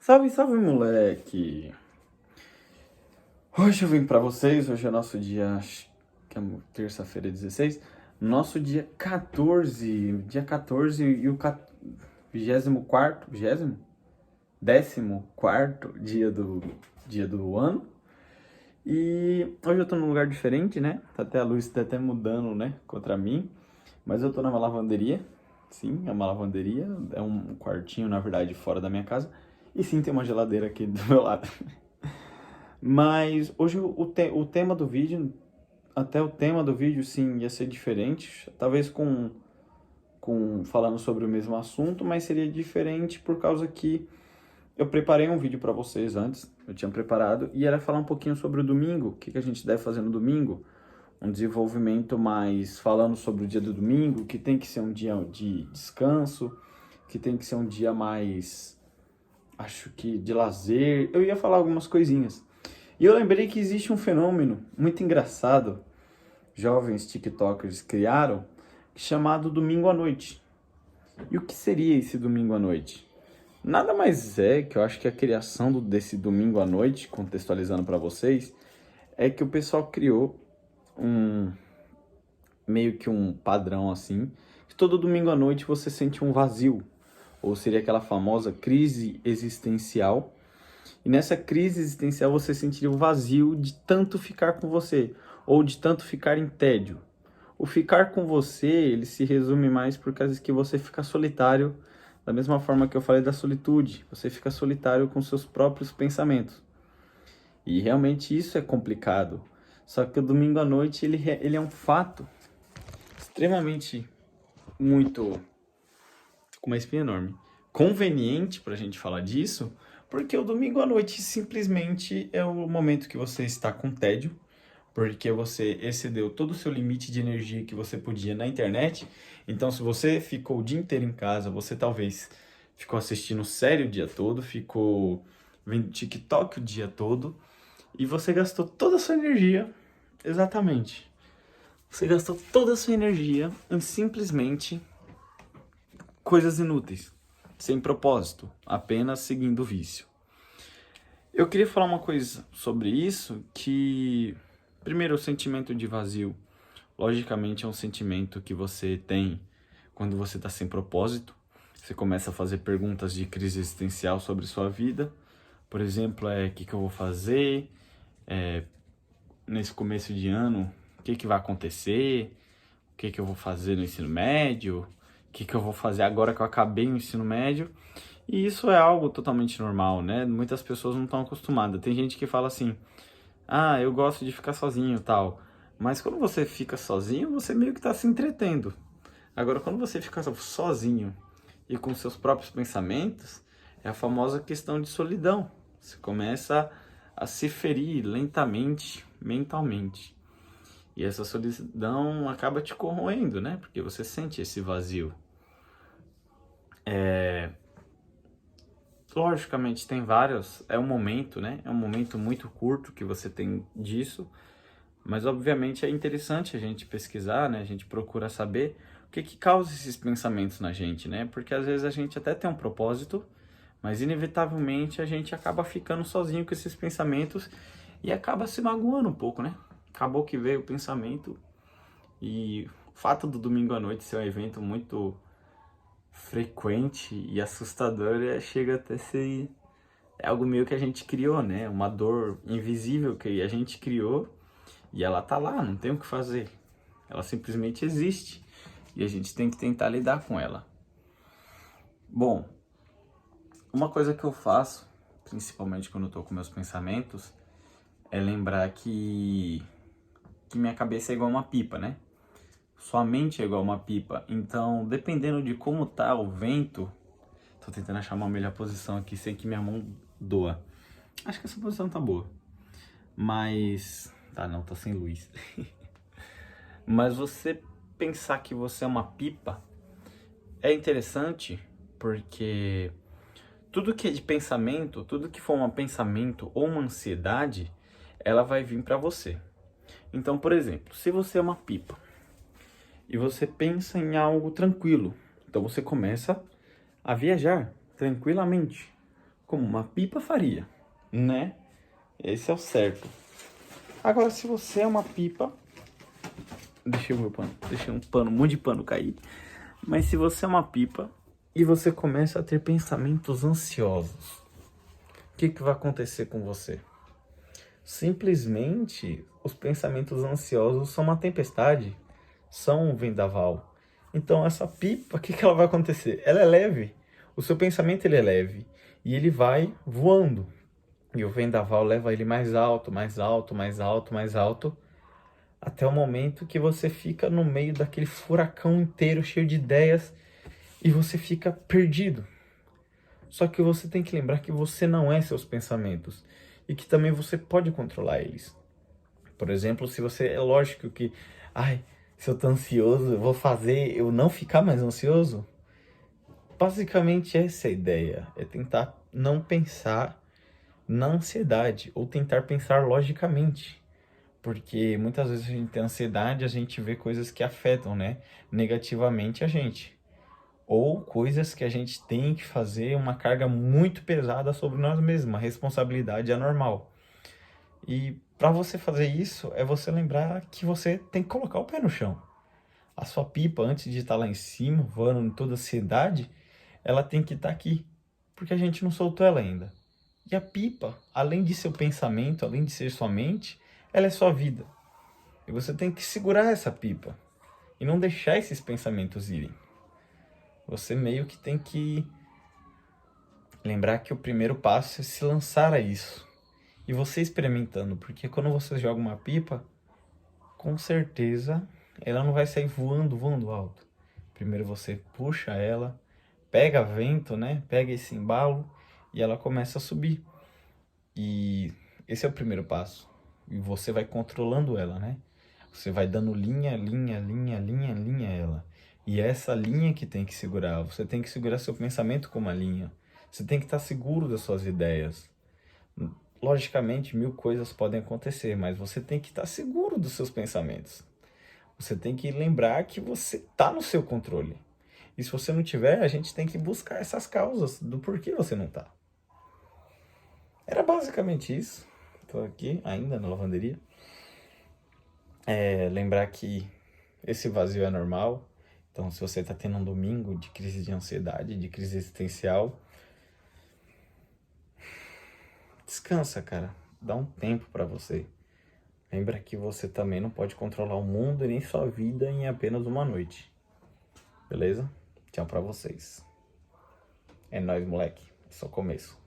Salve, salve, moleque! Hoje eu vim pra vocês, hoje é nosso dia, acho que é terça-feira 16, nosso dia 14 e o 24º, 14º dia do ano. E hoje eu tô num lugar diferente, né? Até a luz tá até mudando, né, contra mim. Mas eu tô numa lavanderia, sim, é uma lavanderia, é um quartinho, na verdade, fora da minha casa. E sim, tem uma geladeira aqui do meu lado. Mas hoje o tema do vídeo, até o tema do vídeo, sim, ia ser diferente. Talvez falando sobre o mesmo assunto, mas seria diferente por causa que eu preparei um vídeo para vocês antes, eu tinha preparado, e era falar um pouquinho sobre o domingo, o que a gente deve fazer no domingo, um desenvolvimento mais falando sobre o dia do domingo, que tem que ser um dia de descanso, que tem que ser um dia mais, acho que de lazer. Eu ia falar algumas coisinhas. E eu lembrei que existe um fenômeno muito engraçado, jovens TikTokers criaram, chamado domingo à noite. E o que seria esse domingo à noite? Nada mais é que eu acho que a criação desse domingo à noite, contextualizando para vocês, é que o pessoal criou meio que um padrão assim, que todo domingo à noite você sente um vazio, ou seria aquela famosa crise existencial. E nessa crise existencial você sentiria o vazio de tanto ficar com você, ou de tanto ficar em tédio. O ficar com você, ele se resume mais por causa que você fica solitário, da mesma forma que eu falei da solitude. Você fica solitário com seus próprios pensamentos. E realmente isso é complicado. Só que o domingo à noite, ele é um fato extremamente muito, com uma espinha enorme, conveniente pra gente falar disso, porque o domingo à noite simplesmente é o momento que você está com tédio, porque você excedeu todo o seu limite de energia que você podia na internet. Então, se você ficou o dia inteiro em casa, você talvez ficou assistindo série o dia todo, ficou vendo TikTok o dia todo, e você gastou toda a sua energia, exatamente. Você gastou toda a sua energia em simplesmente coisas inúteis, sem propósito, apenas seguindo o vício. Eu queria falar uma coisa sobre isso, que primeiro o sentimento de vazio, logicamente é um sentimento que você tem quando você está sem propósito. Você começa a fazer perguntas de crise existencial sobre sua vida. Por exemplo, o que eu vou fazer nesse começo de ano? O que vai acontecer? O que eu vou fazer no ensino médio? O que eu vou fazer agora que eu acabei o ensino médio? E isso é algo totalmente normal, né? Muitas pessoas não estão acostumadas. Tem gente que fala assim, eu gosto de ficar sozinho e tal. Mas quando você fica sozinho, você meio que está se entretendo. Agora, quando você fica sozinho e com seus próprios pensamentos, é a famosa questão de solidão. Você começa a se ferir lentamente, mentalmente. E essa solidão acaba te corroendo, né? Porque você sente esse vazio. Logicamente tem vários, é um momento, né? É um momento muito curto que você tem disso, mas obviamente é interessante a gente pesquisar, né? A gente procura saber o que causa esses pensamentos na gente, né? Porque às vezes a gente até tem um propósito, mas inevitavelmente a gente acaba ficando sozinho com esses pensamentos e acaba se magoando um pouco, né? Acabou que veio o pensamento e o fato do domingo à noite ser um evento muito frequente e assustador, chega até ser algo meio que a gente criou, né? Uma dor invisível que a gente criou e ela tá lá, não tem o que fazer. Ela simplesmente existe e a gente tem que tentar lidar com ela. Bom, uma coisa que eu faço, principalmente quando eu tô com meus pensamentos, é lembrar que minha cabeça é igual uma pipa, né? Sua mente é igual uma pipa. Então, dependendo de como tá o vento, tô tentando achar uma melhor posição aqui sem que minha mão doa. Acho que essa posição tá boa. Mas... não, tá sem luz. Mas você pensar que você é uma pipa é interessante porque tudo que é de pensamento, tudo que for um pensamento ou uma ansiedade, ela vai vir pra você. Então, por exemplo, se você é uma pipa e você pensa em algo tranquilo, então você começa a viajar tranquilamente, como uma pipa faria, né? Esse é o certo. Agora, se você é uma pipa... Deixei um monte de pano cair. Mas se você é uma pipa e você começa a ter pensamentos ansiosos, o que vai acontecer com você? Simplesmente, os pensamentos ansiosos são uma tempestade, são um vendaval. Então, essa pipa, o que ela vai acontecer? Ela é leve. O seu pensamento ele é leve e ele vai voando. E o vendaval leva ele mais alto, mais alto, mais alto, mais alto, até o momento que você fica no meio daquele furacão inteiro, cheio de ideias, e você fica perdido. Só que você tem que lembrar que você não é seus pensamentos e que também você pode controlar eles. Por exemplo, se você... É lógico que... se eu tô ansioso, eu vou fazer eu não ficar mais ansioso? Basicamente essa é a ideia. É tentar não pensar na ansiedade ou tentar pensar logicamente. Porque muitas vezes a gente tem ansiedade, a gente vê coisas que afetam, né, negativamente a gente. Ou coisas que a gente tem que fazer uma carga muito pesada sobre nós mesmos, uma responsabilidade anormal. E para você fazer isso, é você lembrar que você tem que colocar o pé no chão. A sua pipa, antes de estar lá em cima, voando em toda a cidade, ela tem que estar aqui, porque a gente não soltou ela ainda. E a pipa, além de seu pensamento, além de ser sua mente, ela é sua vida. E você tem que segurar essa pipa e não deixar esses pensamentos irem. Você meio que tem que lembrar que o primeiro passo é se lançar a isso. E você experimentando, porque quando você joga uma pipa, com certeza ela não vai sair voando alto. Primeiro você puxa ela, pega vento, né? Pega esse embalo e ela começa a subir. E esse é o primeiro passo. E você vai controlando ela, né? Você vai dando linha a ela. E é essa linha que tem que segurar. Você tem que segurar seu pensamento com uma linha. Você tem que estar seguro das suas ideias. Logicamente, 1000 coisas podem acontecer, mas você tem que estar seguro dos seus pensamentos. Você tem que lembrar que você está no seu controle. E se você não tiver, a gente tem que buscar essas causas do porquê você não está. Era basicamente isso. Estou aqui ainda na lavanderia. Lembrar que esse vazio é normal. Então, se você está tendo um domingo de crise de ansiedade, de crise existencial, descansa, cara. Dá um tempo para você. Lembra que você também não pode controlar o mundo e nem sua vida em apenas uma noite. Beleza? Tchau pra vocês. É nóis, moleque. Só começo.